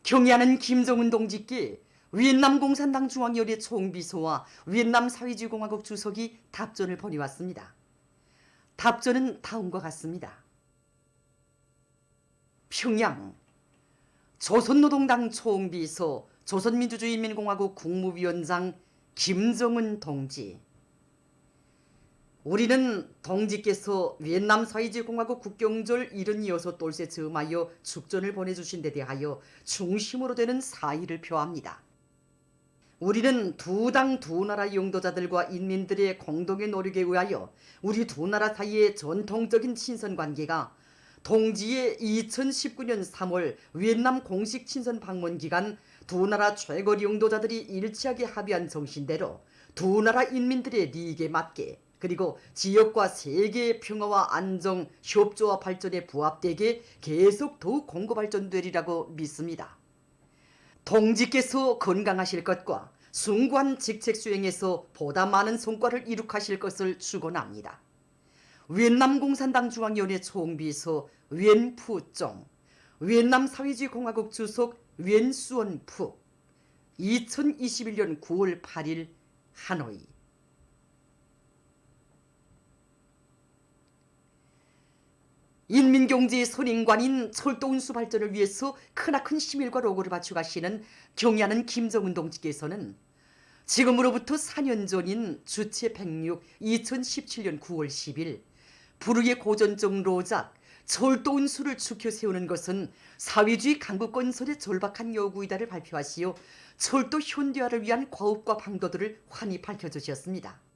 경의하는 김정은 동지께 위엔남 공산당 중앙위원회 총비서와 위엔남 사회주의공화국 주석이 답전을 보내왔습니다. 답전은 다음과 같습니다. 평양 조선노동당 총비서 조선민주주의인민공화국 국무위원장 김정은 동지, 우리는 동지께서 위엔남 사회주의공화국 국경절 76돌째 즈음하여 축전을 보내주신 데 대하여 중심으로 되는 사의를 표합니다. 우리는 두 당 두 나라 용도자들과 인민들의 공동의 노력에 의하여 우리 두 나라 사이의 전통적인 친선관계가 동지의 2019년 3월 위엔남 공식 친선 방문 기간 두 나라 최고 용도자들이 일치하게 합의한 정신대로 두 나라 인민들의利益에 맞게, 그리고 지역과 세계의 평화와 안정, 협조와 발전에 부합되게 계속 더욱 공고 발전되리라고 믿습니다. 동지께서 건강하실 것과 숭고한 직책 수행에서 보다 많은 성과를 이룩하실 것을 축원합니다. 위엔남 공산당 중앙위원회 총비서 위엔푸종, 위엔남 사회주의공화국 주석 위엔수원푸, 2021년 9월 8일 하노이. 인민경제의 선인관인 철도운수 발전을 위해서 크나큰 시밀과 노고를 바쳐가시는 경의하는 김정은 동지께서는 지금으로부터 4년 전인 주체 106 2017년 9월 10일 불후의 고전적 로작 철도운수를 추켜 세우는 것은 사회주의 강국건설의 절박한 요구이다를 발표하시어 철도 현대화를 위한 과업과 방도들을 환히 밝혀주셨습니다.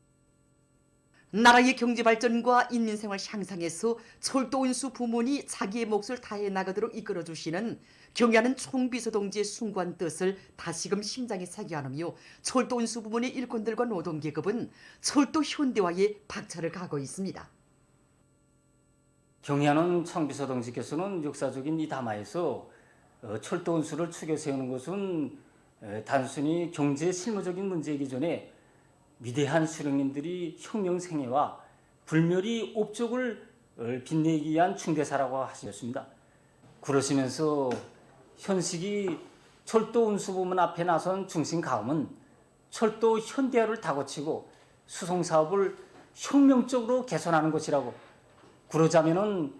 나라의 경제발전과 인민생활 향상에서 철도운수 부문이 자기의 몫을 다해 나가도록 이끌어주시는 경의하는 총비서 동지의 숭고한 뜻을 다시금 심장에 새겨안으며 철도운수 부문의 일꾼들과 노동계급은 철도 현대화에 박차를 가하고 있습니다. 경의하는 총비서 동지께서는 역사적인 이 담화에서 철도운수를 추겨 세우는 것은 단순히 경제 실무적인 문제이기 전에 위대한 수령님들이 혁명 생애와 불멸의 업적을 빛내기 위한 중대사라고 하셨습니다. 그러시면서 현식이 철도 운수 부문 앞에 나선 중심 가음은 철도 현대화를 다고치고 수송 사업을 혁명적으로 개선하는 것이라고, 그러자면은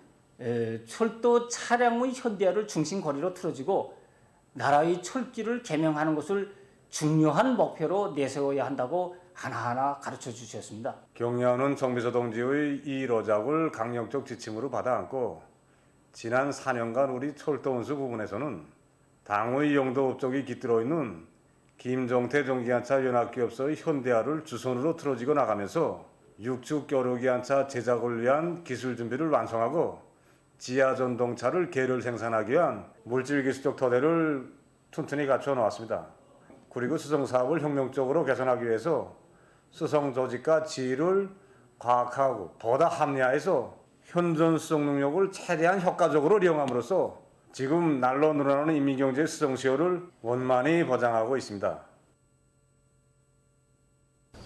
철도 차량의 현대화를 중심 거리로 틀어지고 나라의 철길을 개명하는 것을 중요한 목표로 내세워야 한다고 하나하나 가르쳐 주셨습니다. 경의하는 총비서 동지의 이 로작을 강력적 지침으로 받아 안고 지난 4년간 우리 철도운수 부분에서는 당의 용도 업적이 깃들어 있는 김종태 전기관차 연합기업소의 현대화를 주선으로 틀어지고 나가면서 육축 교류기관차 제작을 위한 기술 준비를 완성하고 지하전동차를 계를 생산하기 위한 물질기술적 토대를 튼튼히 갖춰 놓았습니다. 그리고 수송사업을 혁명적으로 개선하기 위해서 수송조직과 지휘를 과학하고 보다 합리화해서 현존 수송 능력을 최대한 효과적으로 이용함으로써 지금 날로 늘어나는 인민경제의 수송 수요를 원만히 보장하고 있습니다.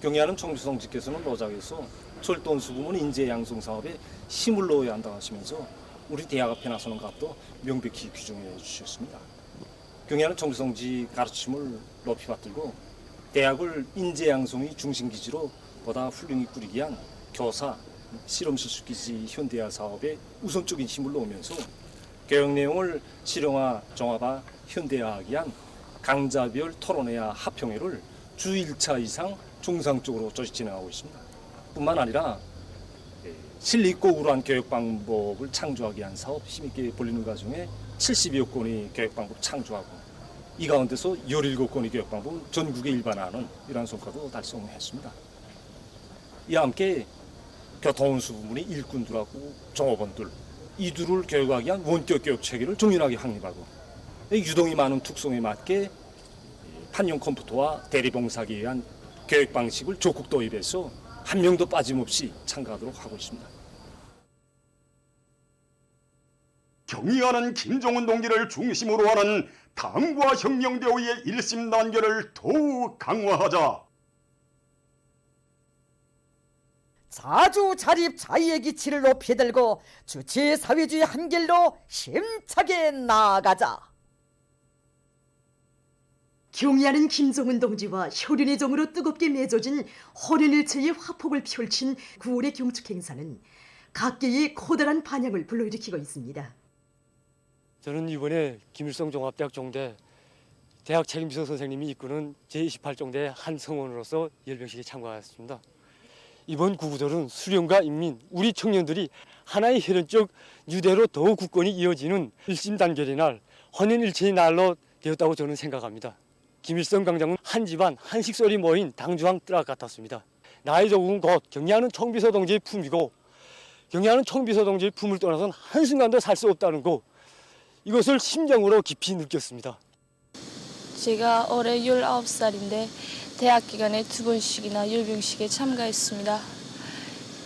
경의하는 총비서 동지께서는 로작에서 철도운수 부문 인재 양성 사업에 힘을 넣어야 한다고 하시면서 우리 대학 앞에 나서는 것도 명백히 규정해 주셨습니다. 경의하는 총비서 동지 가르침을 높이 받들고 대학을 인재 양성의 중심 기지로 보다 훌륭히 꾸리기 위한 교사, 실험실수기지 현대화 사업에 우선적인 힘을 놓으면서 교육 내용을 실용화, 종합화, 현대화하기 위한 강좌별 토론회와 합평회를 주 1차 이상 정상적으로 조직 진행하고 있습니다. 뿐만 아니라 실리 있고 우수한 교육 방법을 창조하기 위한 사업 힘있게 벌리는 과정에 70여 건의 교육 방법 창조하고 이 가운데서 17건의 교육 방법을 전국에 일반화하는 이러한 성과도 달성했습니다. 이와 함께 교통운수 부문의 일꾼들하고 종업원들, 이들을 교육하기 위한 원격 교육 체계를 정연하게 확립하고 유동이 많은 특성에 맞게 판용 컴퓨터와 대리봉사기에 의한 교육 방식을 적극 도입해서 한 명도 빠짐없이 참가하도록 하고 있습니다. 경의하는 김정은 동지를 중심으로 하는 당과 혁명대우의 일심단결을 더욱 강화하자. 자주자립 자유의 기치를 높이 들고 주체 사회주의 한길로 힘차게 나아가자. 경의하는 김정은 동지와 혈연의 정으로 뜨겁게 맺어진 헌연일체의 화폭을 펼친 9월의 경축 행사는 각계의 커다란 반향을 불러일으키고 있습니다. 저는 이번에 김일성 종합대학 종대 대학 책임비서 선생님이 이끄는 제28종대 한 성원으로서 열병식에 참가하였습니다. 이번 구구절은 수령과 인민, 우리 청년들이 하나의 혈연적 유대로 더욱 굳건히 이어지는 일심단결의 날, 헌연일체의 날로 되었다고 저는 생각합니다. 김일성 강장은 한 집안 한식소리 모인 당주왕 뜰악 같았습니다. 나의 조국은 곧 경의하는 청비서 동지의 품이고 경의하는 청비서 동지의 품을 떠나서는 한순간도 살 수 없다는 거, 이것을 심정으로 깊이 느꼈습니다. 제가 올해 19살인데 대학 기간에 2번씩이나 열병식에 참가했습니다.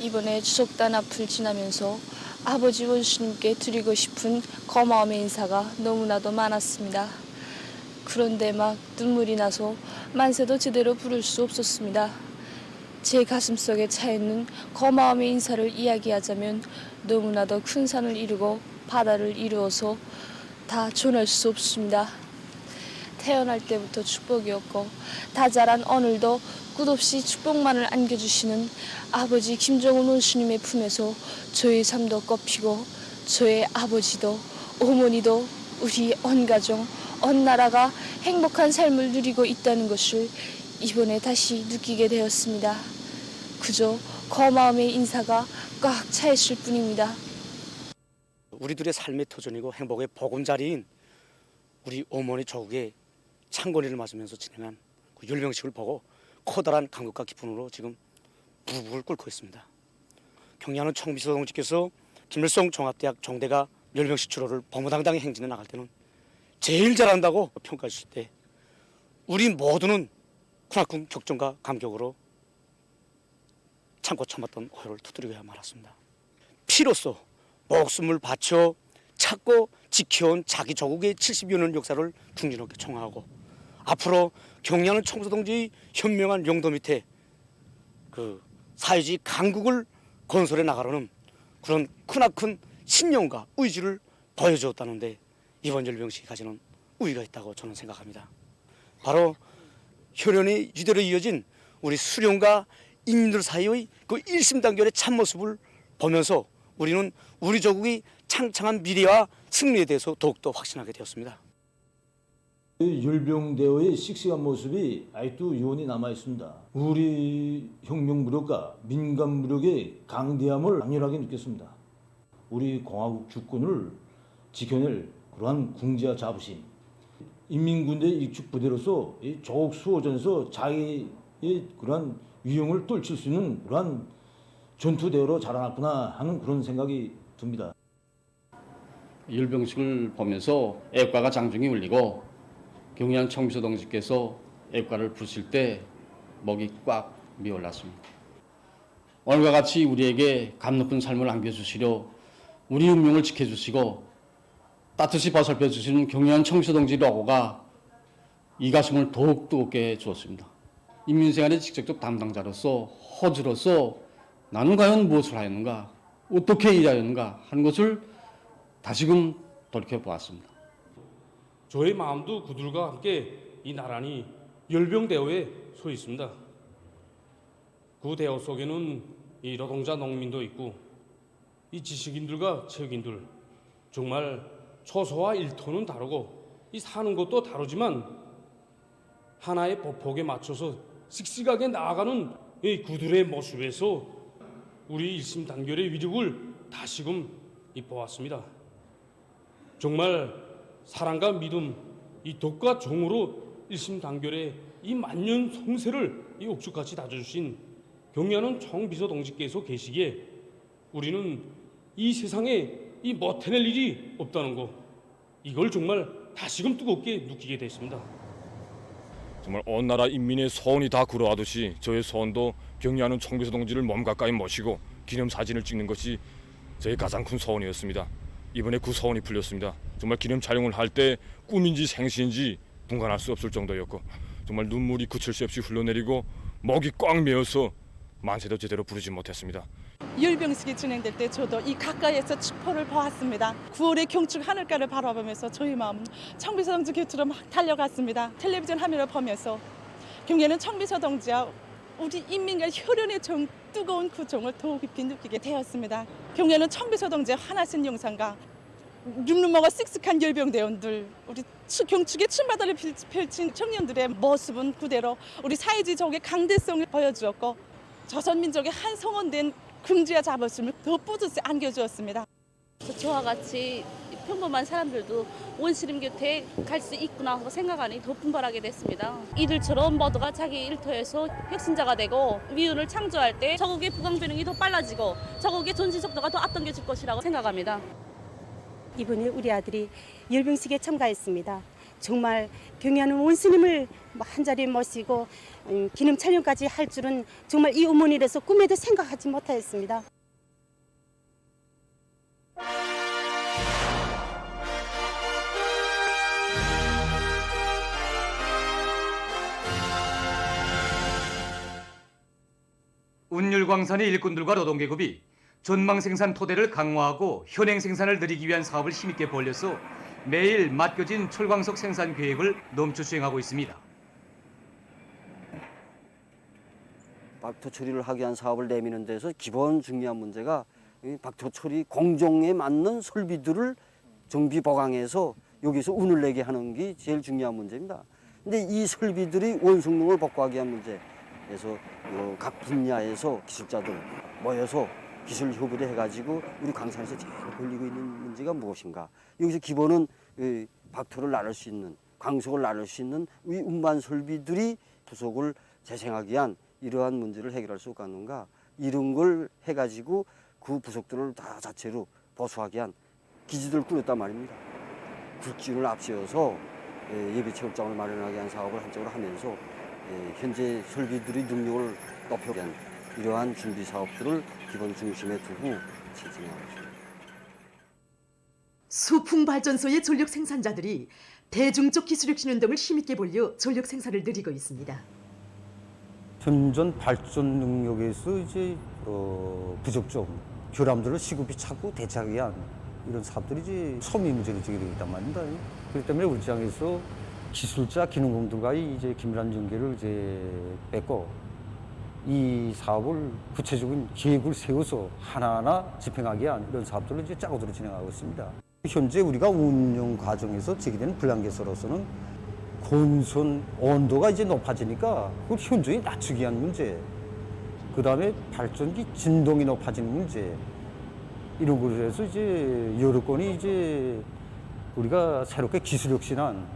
이번에 추석단 앞을 지나면서 아버지 원수님께 드리고 싶은 고마움의 인사가 너무나도 많았습니다. 그런데 막 눈물이 나서 만세도 제대로 부를 수 없었습니다. 제 가슴속에 차있는 고마움의 인사를 이야기하자면 너무나도 큰 산을 이루고 바다를 이루어서 다 전할 수 없습니다. 태어날 때부터 축복이었고 다 자란 오늘도 끝없이 축복만을 안겨주시는 아버지 김정은 원수님의 품에서 저의 삶도 꽃피고 저의 아버지도 어머니도 우리 온 가정, 온 나라가 행복한 삶을 누리고 있다는 것을 이번에 다시 느끼게 되었습니다. 그저 고마움의 인사가 꽉 차 있을 뿐입니다. 우리들의 삶의 터전이고 행복의 보금자리인 우리 어머니 조국의 창건이를 맞으면서 진행한 그 열병식을 보고 커다란 감격과 기쁨으로 지금 부부를 끓고 있습니다. 경의하는 청비서 동지께서 김일성 종합대학 종대가 열병식 주로를 범무당당히 행진해 나갈 때는 제일 잘한다고 평가해 주실 때 우리 모두는 크나큰 격정과 감격으로 참고 참았던 호요를 두드려야 말았습니다. 피로써 목숨을 바쳐 찾고 지켜온 자기 조국의 70여 년 역사를 풍진하게 총하고 앞으로 경의하는 청비서 동지의 현명한 용도 밑에 그 사회주의 강국을 건설해 나가려는 그런 크나큰 신념과 의지를 보여주었다는데 이번 열병식이 가지는 우위가 있다고 저는 생각합니다. 바로 혈연의 유대로 이어진 우리 수령과 인민들 사이의 그 일심단결의 참모습을 보면서 우리는 우리 조국의 창창한 미래와 승리에 대해서 더욱더 확신하게 되었습니다. 열병대회의 씩씩한 모습이 아직도 유언이 남아 있습니다. 우리 혁명 무력과 민간 무력의 강대함을 강렬하게 느꼈습니다. 우리 공화국 주권을 지켜낼 그러한 궁지와 자부심, 인민군대 익축 부대로서 조국 수호전에서 자기의 그러한 위용을 떨칠 수 있는 그러한 전투대회로 자라났구나 하는 그런 생각이 듭니다. 열병식을 보면서 애국가가 장중이 울리고 경의한 청비서 동지께서 애국가를 부르실 때 목이 꽉 메올랐습니다. 오늘과 같이 우리에게 감높은 삶을 안겨주시려 우리 운명을 지켜주시고 따뜻이 보살펴 주시는 경의한 청비서 동지 로고가 이 가슴을 더욱 뜨겁게 해주었습니다. 인민생활의 직접적 담당자로서 호주로서 나는 과연 무엇을 하였는가, 어떻게 일하였는가 하는 것을 다시금 돌이켜보았습니다. 저의 마음도 그들과 함께 이 나란히 열병대회에 서 있습니다. 그 대회 속에는 이 노동자 농민도 있고 이 지식인들과 체육인들, 정말 초소와 일터는 다르고 이 사는 것도 다르지만 하나의 보폭에 맞춰서 씩씩하게 나아가는 이 그들의 모습에서 우리 일심단결의 위력을 다시금 보았습니다. 정말 사랑과 믿음, 이 덕과 정으로 일심단결의 이 만년 성세를 이 옥죽같이 다져주신 경의하는 청비서 동지께서 계시기에 우리는 이 세상에 이 못해낼 일이 없다는 거, 이걸 정말 다시금 뜨겁게 느끼게 됐습니다. 정말 온 나라 인민의 소원이 다 그러하듯이 저의 소원도 경의하는 청비서 동지를 몸 가까이 모시고 기념사진을 찍는 것이 저의 가장 큰 소원이었습니다. 이번에 그 소원이 풀렸습니다. 정말 기념 촬영을 할 때 꿈인지 생시인지 분간할 수 없을 정도였고 정말 눈물이 그칠 새 없이 흘러내리고 목이 꽉 메어서 만세도 제대로 부르지 못했습니다. 열병식이 진행될 때 저도 이 가까이에서 축포를 보았습니다. 9월의 경축 하늘가를 바라보면서 저희 마음은 청비서 동지 곁으로 막 달려갔습니다. 텔레비전 화면을 보면서 경례는 청비서 동지와 우리 인민과 혈연의 뜨거운 그 정을 더욱 깊이 느끼게 되었습니다. 경례는 청비서 동지의 화나신 영상과 늠름하고 씩씩한 열병대원들, 우리 경축의 춤바다를 펼친 청년들의 모습은 그대로 우리 사회주의 적의 강대성을 보여주었고 조선민족의 한 성원된 긍지와 자부심을 더 뿌듯이 안겨주었습니다. 저와 같이 평범한 사람들도 원시림 곁에 갈 수 있구나 하고 생각하니 더 분발하게 됐습니다. 이들처럼 모두가 자기 일터에서 혁신자가 되고 위훈을 창조할 때 저국의 부강변형이 더 빨라지고 저국의 전신 속도가 더 앞당겨질 것이라고 생각합니다. 이번에 우리 아들이 열병식에 참가했습니다. 정말 경의하는 원스님을 한자리에 모시고 기념 촬영까지 할 줄은 정말 이 어머니라서 꿈에도 생각하지 못하였습니다. 운율광산의 일꾼들과 노동계급이 전망생산 토대를 강화하고 현행생산을 늘리기 위한 사업을 힘있게 벌려서 매일 맡겨진 철광석 생산 계획을 넘쳐 수행하고 있습니다. 박토 처리를 하기 위한 사업을 내미는 데서 기본 중요한 문제가 박토 처리 공정에 맞는 설비들을 정비 보강해서 여기서 운을 내게 하는 게 제일 중요한 문제입니다. 근데 이 설비들이 원성능을 복구하기 위한 문제에서 각 분야에서 기술자들 모여서 기술 협의를 해가지고 우리 광산에서 제일 걸리고 있는 문제가 무엇인가. 여기서 기본은 박토를 나눌 수 있는, 광석을 나눌 수 있는 이 운반 설비들이 부속을 재생하기 위한 이러한 문제를 해결할 수 없겠는가. 이런 걸 해가지고 그 부속들을 다 자체로 보수하기 위한 기지들을 꾸렸단 말입니다. 굴지를 앞세워서 예비체육장을 마련하기 위한 사업을 한쪽으로 하면서 현재 설비들의 능력을 높이기 위한 이러한 준비 사업들을 기본 중심에 두고 진행하고 있습니다. 수풍발전소의 전력 생산자들이 대중적 기술력 신운동을 힘있게 벌려 전력 생산을 늘리고 있습니다. 현존 발전 능력에서 이제 부족점, 결함들을 시급히 찾고 대처하기 위한 이런 사업들이 이제 소미 문제로 제기되고 있단 말입니다. 그렇기 때문에 우리 시장에서 기술자, 기능공들과의 이제 긴밀한 연계를 이제 뺏고 이 사업을 구체적인 계획을 세워서 하나하나 집행하기 위한 이런 사업들을 이제 짜고들어 진행하고 있습니다. 현재 우리가 운영 과정에서 제기되는 불량개소로서는 건선 온도가 이제 높아지니까 그 현저히 낮추기 위한 문제, 그 다음에 발전기 진동이 높아지는 문제, 이런 것을 해서 이제 여러 건이 이제 우리가 새롭게 기술혁신한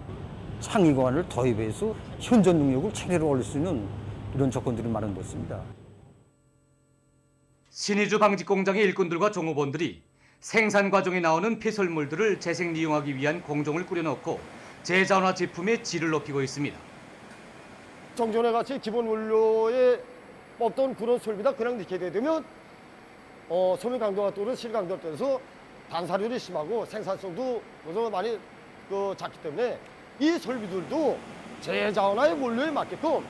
창의관을 도입해서 현존 능력을 최대로 올릴 수 있는 이런 조건들이 마련됐습니다. 신의주 방직공장의 일꾼들과 종업원들이 생산 과정에 나오는 폐설물들을 재생 이용하기 위한 공정을 꾸려놓고 재자원화 제품의 질을 높이고 있습니다. 정전에 같이 기본 원료에 뽑던 그런 설비다 그냥 넣게 되면 소멸 강도가 또는 실 강도가 떠서 반사율이 심하고 생산성도 많이 작기 때문에 이 설비들도 재자원화의 원료에 맞게끔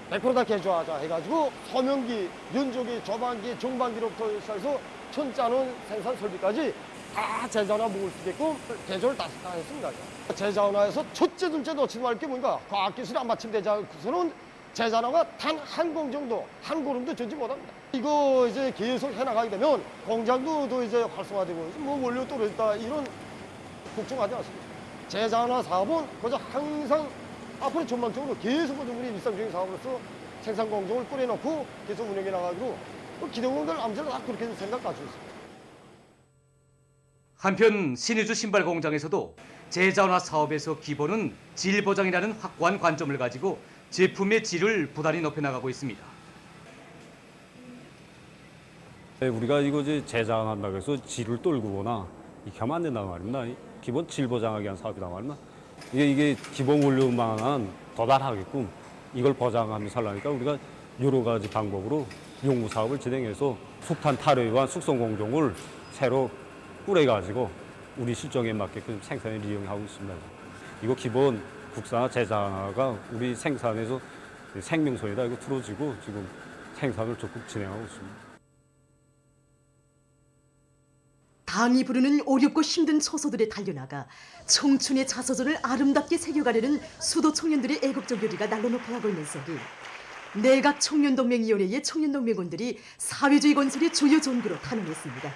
100%다 개조하자 해가지고 소명기, 연조기, 조반기, 중반기로부터 해서 천자원 생산 설비까지 다 재자원화 먹을 수 있게끔 개조를 다 했습니다. 재자원화에서 첫째, 둘째 놓치지 말 게 뭔가 과학기술이 안 받침되지 않고서는 재자원화가 단 한 공정도, 한 걸음도 전지 못합니다. 이거 이제 계속 해나가게 되면 공장도 이제 활성화되고 뭐 원료 떨어졌다 이런 걱정하지 않습니다. 재자원화 사업은 그저 항상 앞으로 전망적으로 계속 우리 일상적인 사업으로서 생산 공정을 꾸려놓고 계속 운영해 나가기로 기대공들 아무쪼록 다 그렇게 생각 가지고 있습니다. 한편 신의주 신발 공장에서도 재자원화 사업에서 기본은 질 보장이라는 확고한 관점을 가지고 제품의 질을 부단히 높여나가고 있습니다. 우리가 이거 이제 재자원한다고 해서 질을 떨구거나 이렇게 하면 안 된단 말입니다. 기본 질 보장하기 위한 사업이란 말입니다. 이게 기본 원료만 도달하게끔 이걸 보장하면서 하려니까 우리가 여러 가지 방법으로 연구 사업을 진행해서 석탄 탈유와 숙성 공정을 새로 꾸려가지고 우리 실정에 맞게끔 생산을 이용하고 있습니다. 이거 기본 국산화 재자원화가 우리 생산에서 생명선이다 이거 틀어지고 지금 생산을 적극 진행하고 있습니다. 당이 부르는 어렵고 힘든 처소들에 달려나가 청춘의 자서전을 아름답게 새겨가려는 수도 청년들의 애국적 열의가 날로 높아야 걸는 소리. 내각 청년동맹위원회의 청년동맹원들이 사회주의 건설의 주요 전구로 탄원했습니다.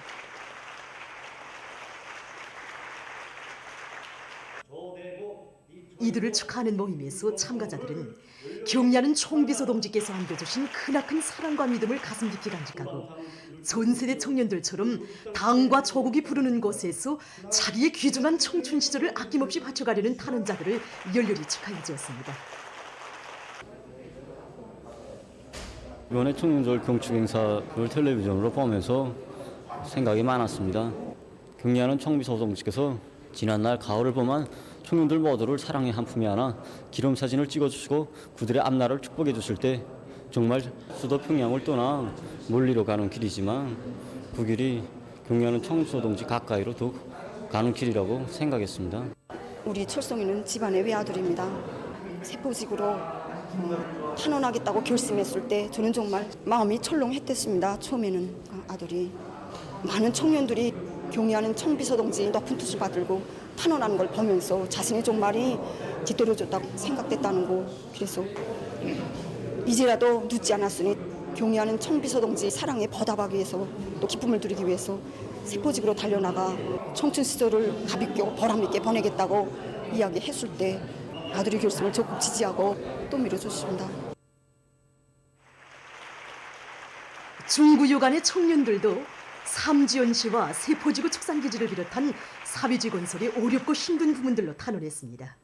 이들을 축하하는 모임에서 참가자들은 경리하는 총비서 동지께서 안겨주신 크나큰 사랑과 믿음을 가슴 깊이 간직하고 전 세대 청년들처럼 당과 조국이 부르는 곳에서 자기의 귀중한 청춘 시절을 아낌없이 바쳐가려는 탄원자들을 열렬히 축하해 주었습니다. 이번에 청년절 경축 행사를 텔레비전으로 보면서 생각이 많았습니다. 경리하는 총비서 동지께서 지난날 가을을 봄한 청년들 모두를 사랑의 한 품에 안아 기념사진을 찍어주시고 그들의 앞날을 축복해 주실 때 정말 수도 평양을 떠나 멀리로 가는 길이지만 그 길이 경리하는 총비서 동지 가까이로 더욱 가는 길이라고 생각했습니다. 우리 철성이는 집안의 외아들입니다. 세포직으로 탄원하겠다고 결심했을 때 저는 정말 마음이 철렁했댔습니다. 처음에는 아들이 많은 청년들이 경리하는 총비서 동지 높은 뜻을 받들고 탄원하는 걸 보면서 자신의 종말이 뒤떨어졌다고 생각됐다는 거. 그래서 이제라도 늦지 않았으니 경리하는 총비서 동지 사랑에 보답하기 위해서 또 기쁨을 누리기 위해서 세포직으로 달려나가 청춘 시절을 가볍게 보람있게 보내겠다고 이야기했을 때 아들의 결심을 적극 지지하고 또 밀어주십니다. 중구요간의 청년들도 삼지연시와 세포지구 축산기지를 비롯한 사회주의 건설의 어렵고 힘든 부분들로 탄원했습니다.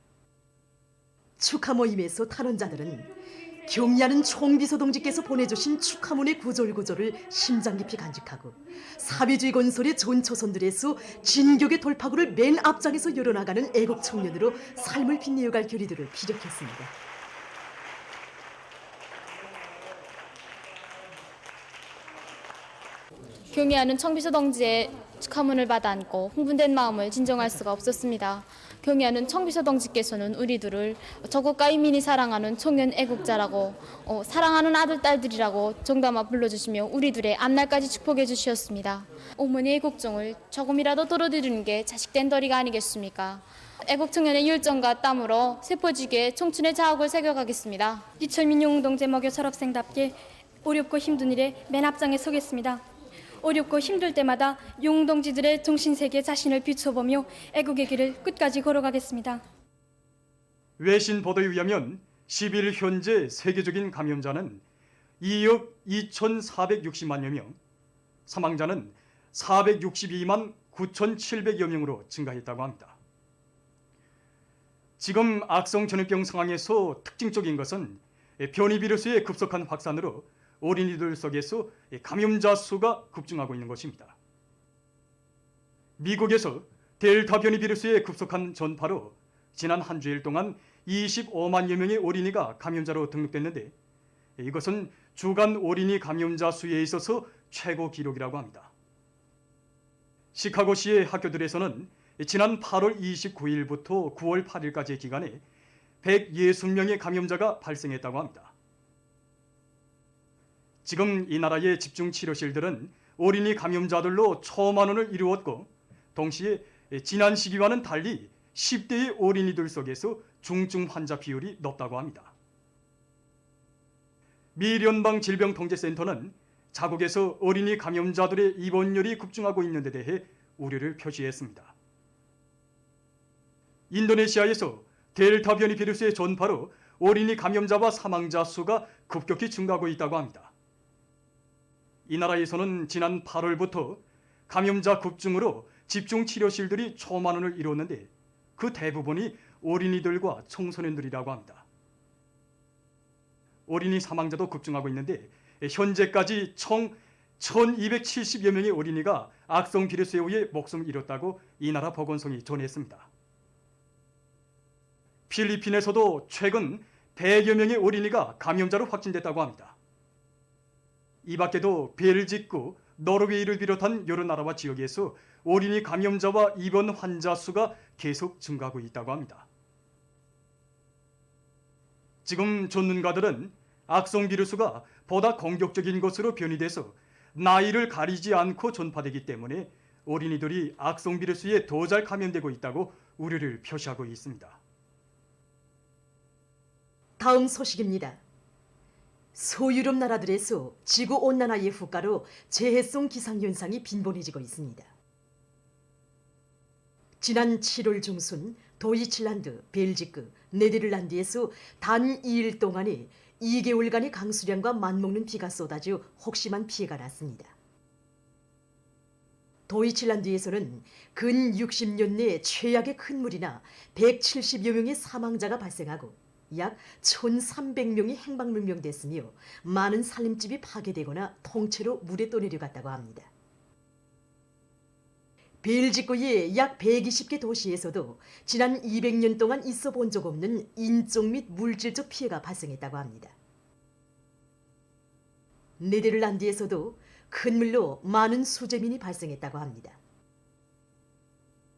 축하 모임에서 탄원자들은 경리하는 총비서 동지께서 보내주신 축하문의 구절구절을 심장 깊이 간직하고 사회주의 건설의 전초선들에서 진격의 돌파구를 맨 앞장에서 열어나가는 애국 청년으로 삶을 빛내어갈 결의들을 피력했습니다. 경의하는 총비서 동지의 축하문을 받아 안고 흥분된 마음을 진정할 수가 없었습니다. 경의하는 총비서 동지께서는 우리들을 조국과 인민이 사랑하는 청년 애국자라고 사랑하는 아들 딸들이라고 정담아 불러주시며 우리들의 앞날까지 축복해 주셨습니다. 어머니의 국정을 조금이라도 덜어드리는 게 자식된 도리가 아니겠습니까? 애국 청년의 열정과 땀으로 세포지구에 청춘의 자학을 새겨가겠습니다. 이철민용운동 제목의 졸업생답게 어렵고 힘든 일에 맨 앞장에 서겠습니다. 어렵고 힘들 때마다 용동지들의 정신세계에 자신을 비춰보며 애국의 길을 끝까지 걸어가겠습니다. 외신 보도에 의하면 10일 현재 세계적인 감염자는 2억 2,460만여 명, 사망자는 462만 9,700여 명으로 증가했다고 합니다. 지금 악성 전염병 상황에서 특징적인 것은 변이 비루스의 급속한 확산으로 어린이들 속에서 감염자 수가 급증하고 있는 것입니다. 미국에서 델타 변이 비루스의 급속한 전파로 지난 한 주일 동안 25만여 명의 어린이가 감염자로 등록됐는데 이것은 주간 어린이 감염자 수에 있어서 최고 기록이라고 합니다. 시카고시의 학교들에서는 지난 8월 29일부터 9월 8일까지의 기간에 160명의 감염자가 발생했다고 합니다. 지금 이 나라의 집중치료실들은 어린이 감염자들로 초만원을 이루었고 동시에 지난 시기와는 달리 10대의 어린이들 속에서 중증 환자 비율이 높다고 합니다. 미 연방질병통제센터는 자국에서 어린이 감염자들의 입원율이 급증하고 있는 데 대해 우려를 표시했습니다. 인도네시아에서 델타 변이 비루스의 전파로 어린이 감염자와 사망자 수가 급격히 증가하고 있다고 합니다. 이 나라에서는 지난 8월부터 감염자 급증으로 집중치료실들이 초만원을 이뤘는데 그 대부분이 어린이들과 청소년들이라고 합니다. 어린이 사망자도 급증하고 있는데 현재까지 총 1,270여 명의 어린이가 악성 비루스에 의해 목숨을 잃었다고 이 나라 보건성이 전했습니다. 필리핀에서도 최근 100여 명의 어린이가 감염자로 확진됐다고 합니다. 이 밖에도 벨기에, 노르웨이를 비롯한 여러 나라와 지역에서 어린이 감염자와 입원 환자 수가 계속 증가하고 있다고 합니다. 지금 전문가들은 악성 비루스가 보다 공격적인 것으로 변이돼서 나이를 가리지 않고 전파되기 때문에 어린이들이 악성 비루스에 더 잘 감염되고 있다고 우려를 표시하고 있습니다. 다음 소식입니다. 소유럽 나라들에서 지구온난화의 후가로 재해성 기상현상이 빈번해지고 있습니다. 지난 7월 중순 도이칠란드, 벨지크, 네덜란드에서 단 2일 동안에 2개월간의 강수량과 맞먹는 비가 쏟아져 혹심한 피해가 났습니다. 도이칠란드에서는 근 60년 내 최악의 큰 물이나 170여 명의 사망자가 발생하고 약 1,300명이 행방불명됐으며 많은 살림집이 파괴되거나 통째로 물에 떠내려갔다고 합니다. 벨지크의 약 120개 도시에서도 지난 200년 동안 있어 본 적 없는 인적 및 물질적 피해가 발생했다고 합니다. 네덜란드에서도 큰 물로 많은 수재민이 발생했다고 합니다.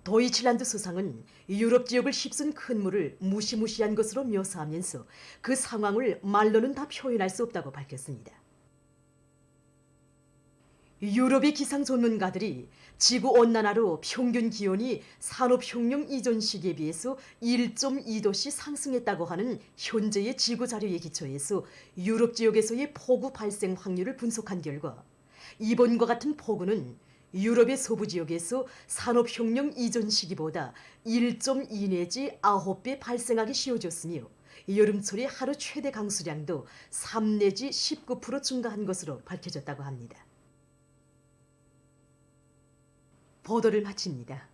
도이칠란드 수상은 유럽 지역을 휩쓴 큰 물을 무시무시한 것으로 묘사하면서 그 상황을 말로는 다 표현할 수 없다고 밝혔습니다. 유럽의 기상 전문가들이 지구온난화로 평균 기온이 산업혁명 이전 시기에 비해서 1.2도씩 상승했다고 하는 현재의 지구 자료에 기초해서 유럽 지역에서의 폭우 발생 확률을 분석한 결과 이번과 같은 폭우는 유럽의 서부 지역에서 산업혁명 이전 시기보다 1.2 내지 9배 발생하기 쉬워졌으며 여름철의 하루 최대 강수량도 3 내지 19% 증가한 것으로 밝혀졌다고 합니다. 보도를 마칩니다.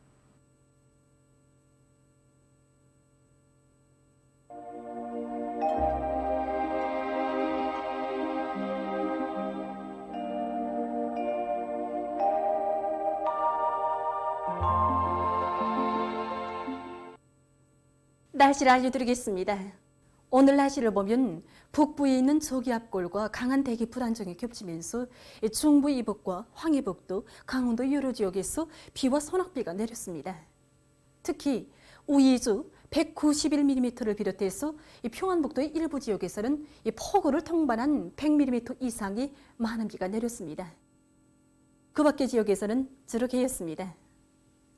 날씨를 알려드리겠습니다. 오늘 날씨를 보면 북부에 있는 저기압골과 강한 대기 불안정이 겹치면서 중부 이북과 황해북도, 강원도 여러 지역에서 비와 소낙비가 내렸습니다. 특히 우이주 191mm를 비롯해서 평안북도의 일부 지역에서는 폭우를 통반한 100mm 이상의 많은 비가 내렸습니다. 그 밖의 지역에서는 저렇게였습니다.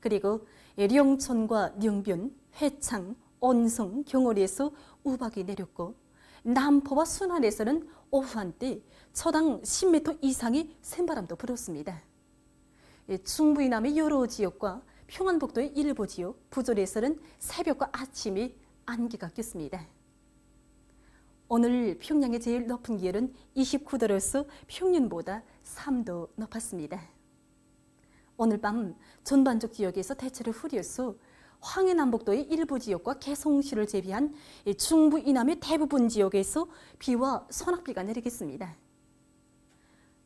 그리고 령천과 영변, 회창, 온성, 경월에서 우박이 내렸고 남포와 순안에서는 오후 한때 초당 10m 이상의 센바람도 불었습니다. 중부 이남의 여러 지역과 평안북도의 일부 지역, 부절에서는 새벽과 아침에 안개가 꼈습니다. 오늘 평양의 제일 높은 기온은 29도로서 평년보다 3도 높았습니다. 오늘 밤 전반적 지역에서 대체로 흐렸어 황해남북도의 일부 지역과 개성시를 제외한 중부 이남의 대부분 지역에서 비와 소낙비가 내리겠습니다.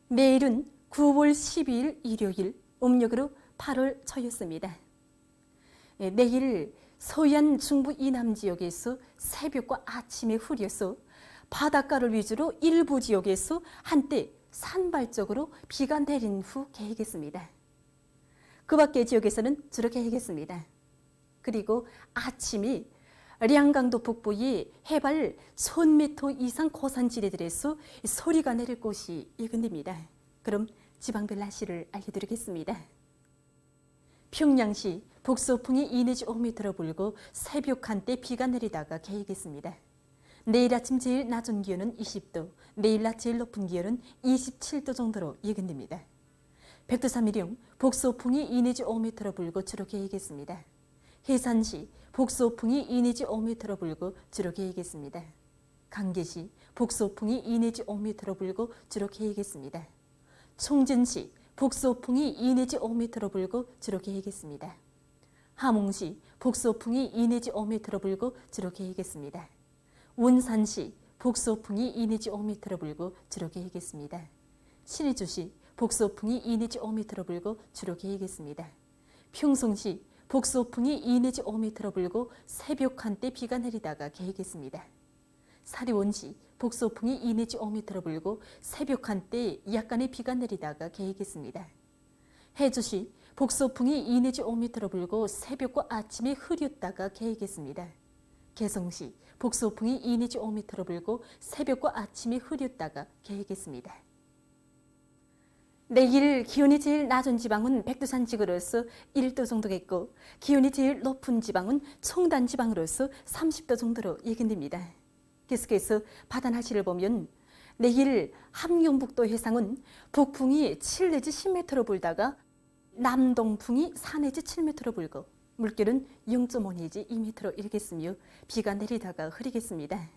내일은 9월 12일 일요일, 음력으로 8월 초였습니다. 내일 서해안 중부 이남 지역에서 새벽과 아침에 흐려서 바닷가를 위주로 일부 지역에서 한때 산발적으로 비가 내린 후 개겠습니다. 그 밖의 지역에서는 주로 개겠습니다. 그리고 아침이 량강도 북부의 해발 1000m 이상 고산지대들에서 소리가 내릴 곳이 예견됩니다. 그럼 지방별 날씨를 알려드리겠습니다. 평양시 북서풍이 2 내지 5m로 불고 새벽 한때 비가 내리다가 개겠습니다. 내일 아침 제일 낮은 기온은 20도, 내일 낮 제일 높은 기온은 27도 정도로 예견됩니다. 백두산미령 북서풍이 2 내지 5m로 불고 주로 개겠습니다. 해산시 북서풍이 2 내지 5m로 불고 주로 개겠습니다. 강계시 북서풍이 2 내지 5m로 불고 주로 개겠습니다. 총진시 북서풍이 2 내지 5m로 불고 주로 개겠습니다. 함흥시 북서풍이 2 내지 5m로 불고 주로 개겠습니다. 운산시 북서풍이 2 내지 5m로 불고 주로 개겠습니다. 신의주시 북서풍이 2 내지 5m로 불고 주로 개겠습니다. 평성시 북서풍이 2 내지 5m로 불고 새벽 한때 비가 내리다가 개겠습니다. 사리원시 북서풍이 2 내지 5m로 불고 새벽 한때 약간의 비가 내리다가 개겠습니다. 해주시 북서풍이 2 내지 5m로 불고 새벽과 아침에 흐렸다가 개겠습니다. 개성시 북서풍이 2 내지 5m로 불고 새벽과 아침에 흐렸다가 개겠습니다. 내일 기온이 제일 낮은 지방은 백두산 지구로서 1도 정도겠고 기온이 제일 높은 지방은 청단 지방으로서 30도 정도로 예견됩니다. 계속해서 바다 날씨를 보면 내일 함경북도 해상은 북풍이 7 내지 10m로 불다가 남동풍이 4 내지 7m로 불고 물결은 0.5 내지 2m로 일겠으며 비가 내리다가 흐리겠습니다.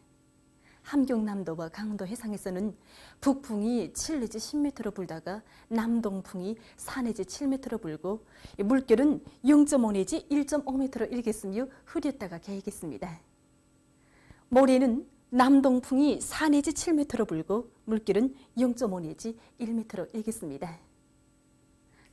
함경남도와 강원도 해상에서는 북풍이 7 내지 10m로 불다가 남동풍이 4 내지 7m로 불고 물결은 0.5 내지 1.5m로 일겠으며 흐렸다가 개겠습니다. 모레는 남동풍이 4 내지 7m로 불고 물결은 0.5 내지 1m로 일겠습니다.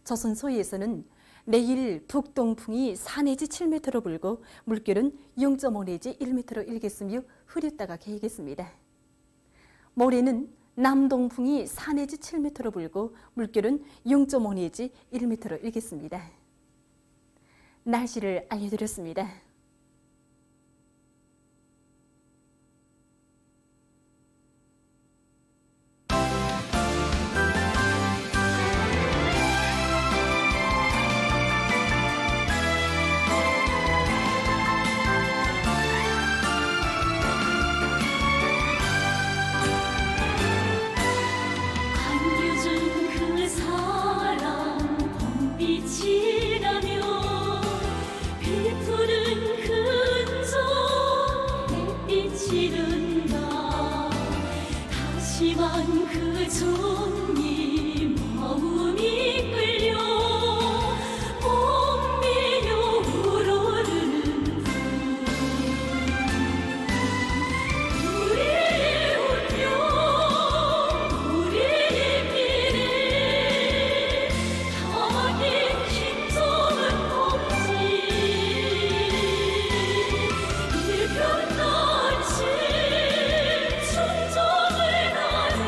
조선소에서는 내일 북동풍이 4 내지 7m로 불고 물결은 0.5 내지 1m로 일겠으며 흐렸다가 개겠습니다. 모레는 남동풍이 4 내지 7m로 불고 물결은 0.5 내지 1m로 일겠습니다. 날씨를 알려드렸습니다. 안겨준 그 사랑 봄빛이라며 비푸른 근정 햇빛이 든다 다시만 그 종이 마음이 끌려 봄비며 우러르는 우리의 운명 우리의 미래 가만히 김정은 없지 일편단심 충정을 다해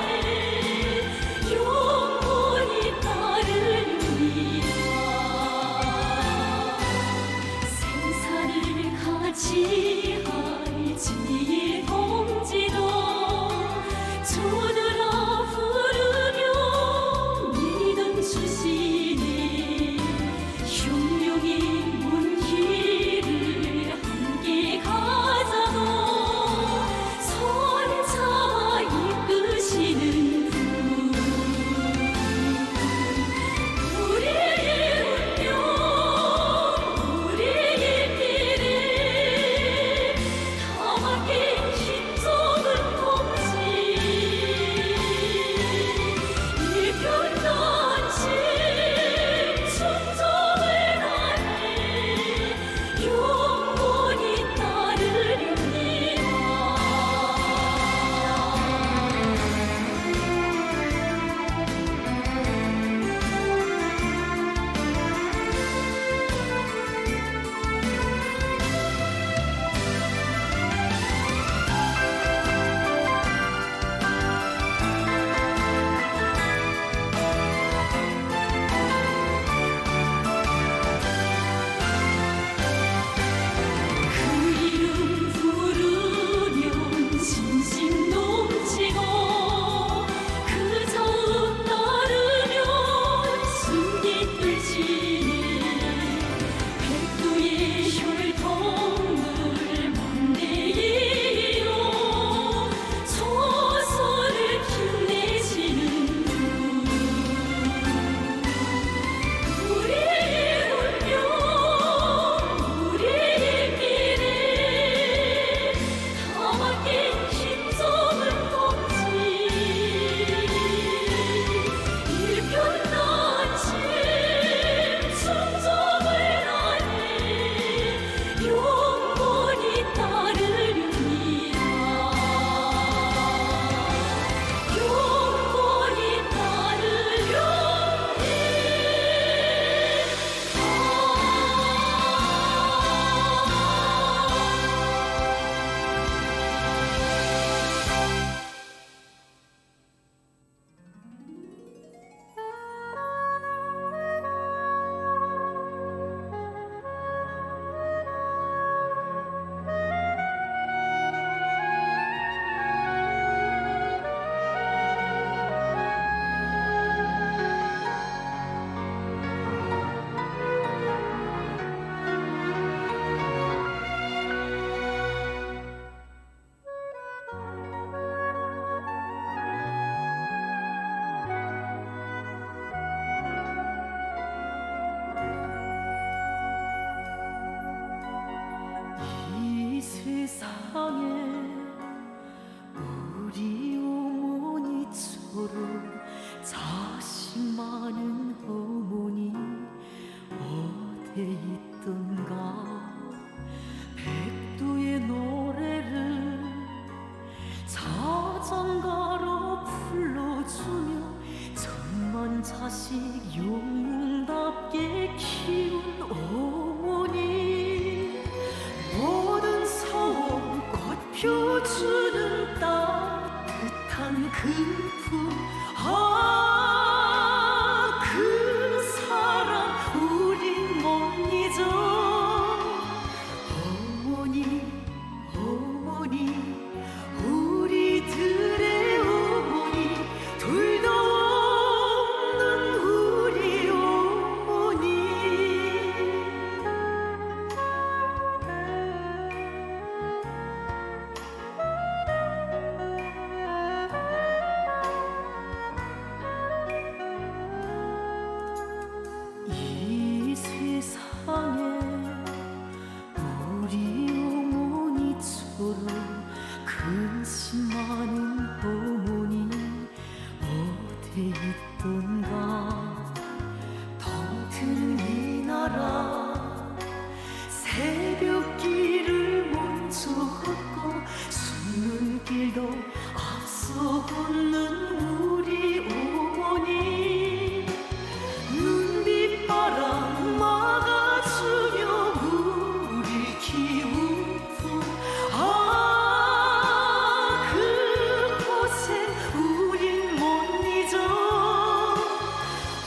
영원히 따 서로 자식 많은 어머니 어디 있던가 백두의 노래를 자장가로 불러주며 천만 자식 영웅답게 키운 어머니 모든 서원 꽃 펴주는 따뜻한 그 품 그 사랑 우린 못 잊어 어머니 어머니 우리들의 어머니 둘도 없는 우리 어머니 이 세상에 우리 어머니처럼 근심 많은 어머니 어디 있던가 덩든 이 나라 새벽길을 먼저 걷고 숨는 길도 앞서 걷는 우리 어머니 눈빛바람 막아주며 우리 기운품 그 고생 우린 못 잊어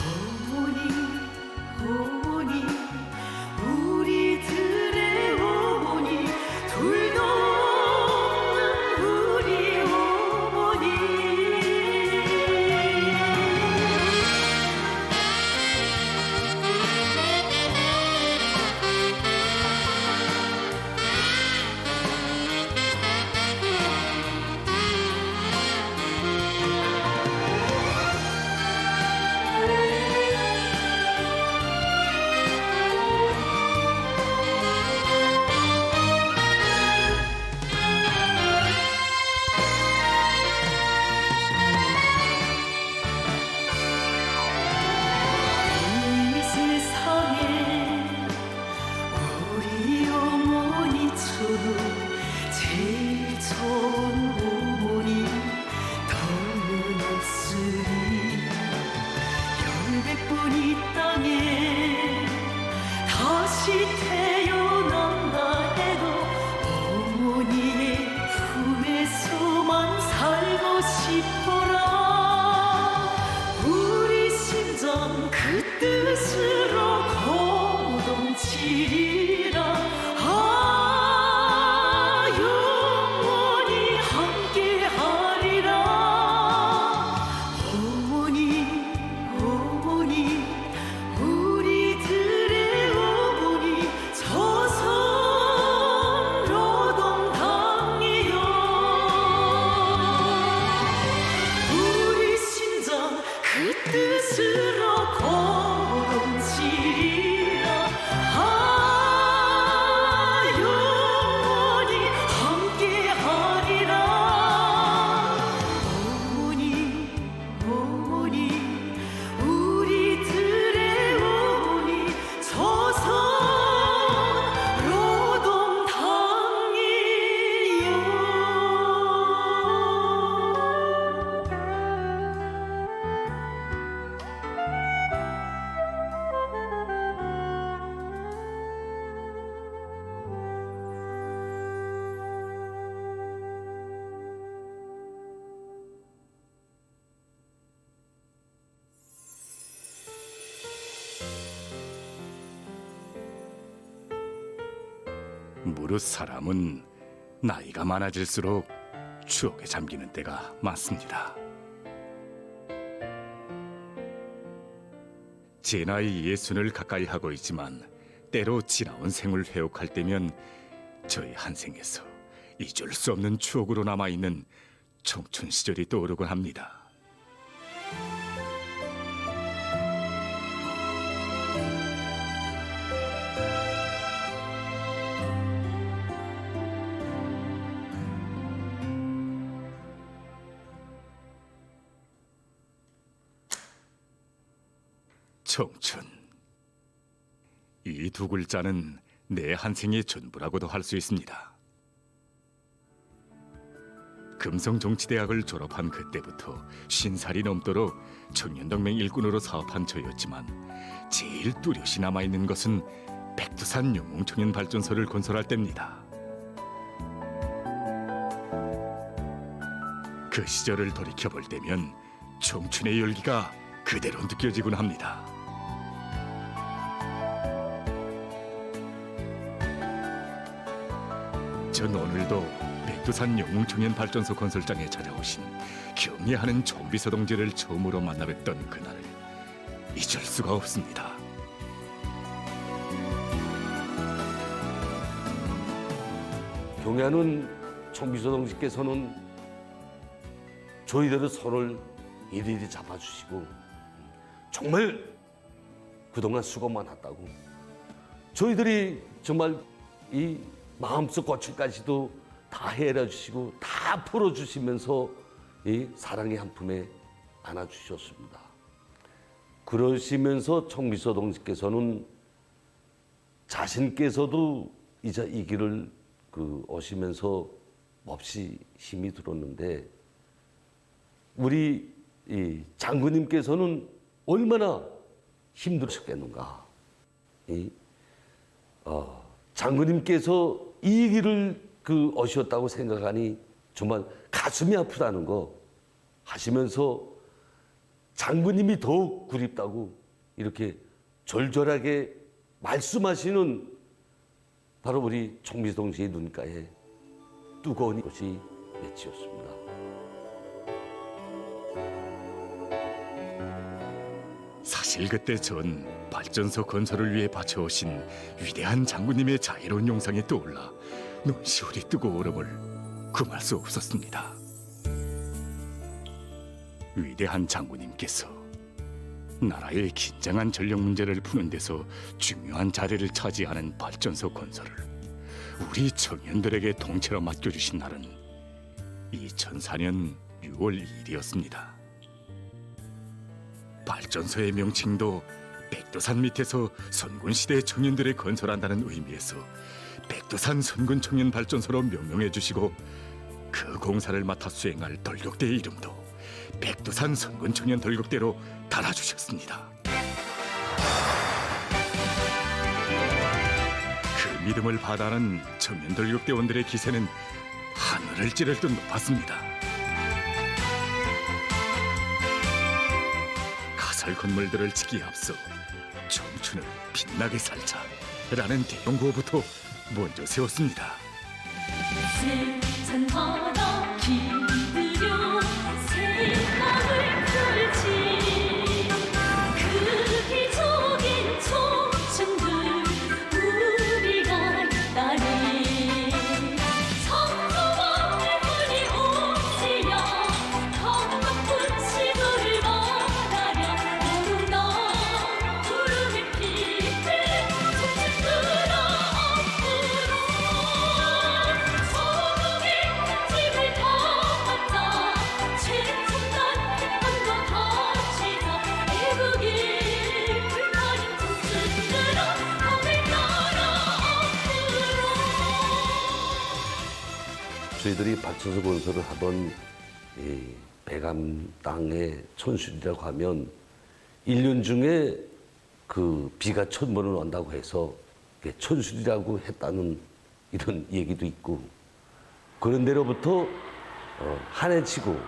어머니 어머니 우리들의 어머니 둘도 없는 우리 어머니 이 세상에 우리 어머니처럼 제일 좋은 어머니 더는 없으리 1000번 이 땅에 다시 태어난다 해도 어머니의 품에서만 살고 싶어라 우리 심장 그 뜻으로 고동치리라 영원히 함께하리라 어머니 어머니 우리들의 어머니 조선 노동당이여 우리 심장 그 뜻으로 고동치리라 영원히 함께하리라 어머니 어머니 우리들의 어머니 조선 무릇 사람은 나이가 많아질수록 추억에 잠기는 때가 많습니다. 제 나이 60을 가까이 하고 있지만 때로 지나온 생을 회옥할 때면 저의 한생에서 잊을 수 없는 추억으로 남아있는 청춘 시절이 떠오르곤 합니다. 청춘. 이 두 글자는 내 한생의 전부라고도 할 수 있습니다. 금성정치대학을 졸업한 그때부터 50살이 넘도록 청년동맹 일꾼으로 사업한 저였지만 제일 뚜렷이 남아있는 것은 백두산 영웅청년발전소를 건설할 때입니다. 그 시절을 돌이켜볼 때면 청춘의 열기가 그대로 느껴지곤 합니다. 전 오늘도 백두산 영웅청년발전소 건설장에 찾아오신 경례하는 총비서 동지를 처음으로 만나 뵙던 그날을 잊을 수가 없습니다. 경례하는 총비서 동지께서는 저희들의 손을 일일이 잡아주시고 정말 그동안 수고 많았다고, 저희들이 정말 이 마음속 거칠까지도 다 해결해 주시고 다 풀어주시면서 이 사랑의 한 품에 안아주셨습니다. 그러시면서 총비서 동지께서는 자신께서도 이제 이 길을 오시면서 몹시 힘이 들었는데, 우리 이 장군님께서는 얼마나 힘들으셨겠는가. 장군님께서 이 길을 오셨다고 생각하니 정말 가슴이 아프다는 거 하시면서 장군님이 더욱 그립다고 이렇게 절절하게 말씀하시는 바로 우리 총비서 동지의 눈가에 뜨거운 것이 맺히었습니다. 사실 그때 전 발전소 건설을 위해 바쳐오신 위대한 장군님의 자애로운 용상이 떠올라 눈시울이 뜨거워름을 금할 수 없었습니다. 위대한 장군님께서 나라의 긴장한 전력 문제를 푸는 데서 중요한 자리를 차지하는 발전소 건설을 우리 청년들에게 통째로 맡겨주신 날은 2004년 6월 2일이었습니다. 발전소의 명칭도 백두산 밑에서 선군시대 청년들의 건설한다는 의미에서 백두산 선군청년발전소로 명명해 주시고, 그 공사를 맡아 수행할 돌격대의 이름도 백두산 선군청년 돌격대로 달아주셨습니다. 그 믿음을 받아는 청년 돌격대원들의 기세는 하늘을 찌를 듯 높았습니다. 가설 건물들을 짓기에 앞서 청춘을 빛나게 살자라는 대용구호부터 먼저 세웠습니다. 세찬하라 기들여 새마을 펼치 그 기적인 청춘들 우리가 있다네. 성도와 일꾼이 오시려 한높은 시도를 말하려 오른다 구름이 피게 청춘들아 앞으로 소동의 집을 다 받자 최첨단 한번 다치자 애국이 불타는 청춘들아 하늘 나라 앞으로. 저희들이 발전소 건설을 하던 이 백암 땅의 촌수리라고 하면 1년 중에 비가 1000번을 온다고 해서 촌수리라고 했다는 이런 얘기도 있고, 그런 데로부터 한 해 치고